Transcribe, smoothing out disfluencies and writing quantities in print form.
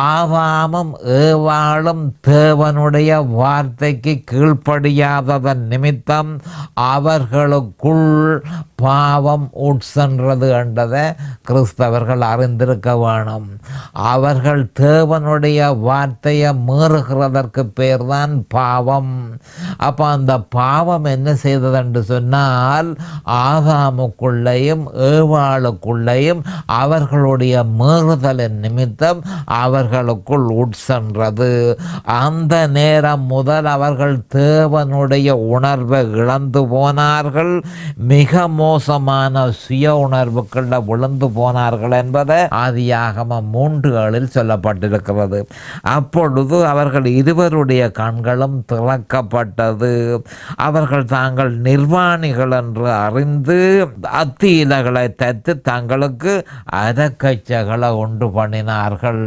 ஆதாமும் ஏவாளும் தேவனுடைய வார்த்தைக்கு கீழ்ப்படியாததன் நிமித்தம் அவர்களுக்குள் பாவம் உட்சென்றது என்றதை கிறிஸ்தவர்கள் அறிந்திருக்க வேணும். அவர்கள் தேவனுடைய வார்த்தையை மீறுகிறதற்கு பேர்தான் பாவம். அப்போ அந்த பாவம் என்ன செய்தது என்று சொன்னால் ஆதாமுக்குள்ளேயும் ஏவாளுக்குள்ளேயும் அவர்களுடைய மீறுதலின் நிமித்தம் அவர்களுக்குள் உட்சென்றது. அந்த நேரம் முதல் அவர்கள் தேவனுடைய உணர்வை இழந்து போனார்கள். மிக மோசமான சுய உணர்வுகளில் விழுந்து போனார்கள் என்பதை ஆதியாகமம் 3:7 சொல்லப்பட்டிருக்கிறது. அப்பொழுது அவர்கள் இருவருடைய கண்களும் திறக்கப்பட்டது. அவர்கள் தாங்கள் நிர்வாணிகள் என்று அறிந்து அத்தி இலைகளை தைத்து தங்களுக்கு அரக்கச்சைகளை உண்டு பண்ணினார்கள்.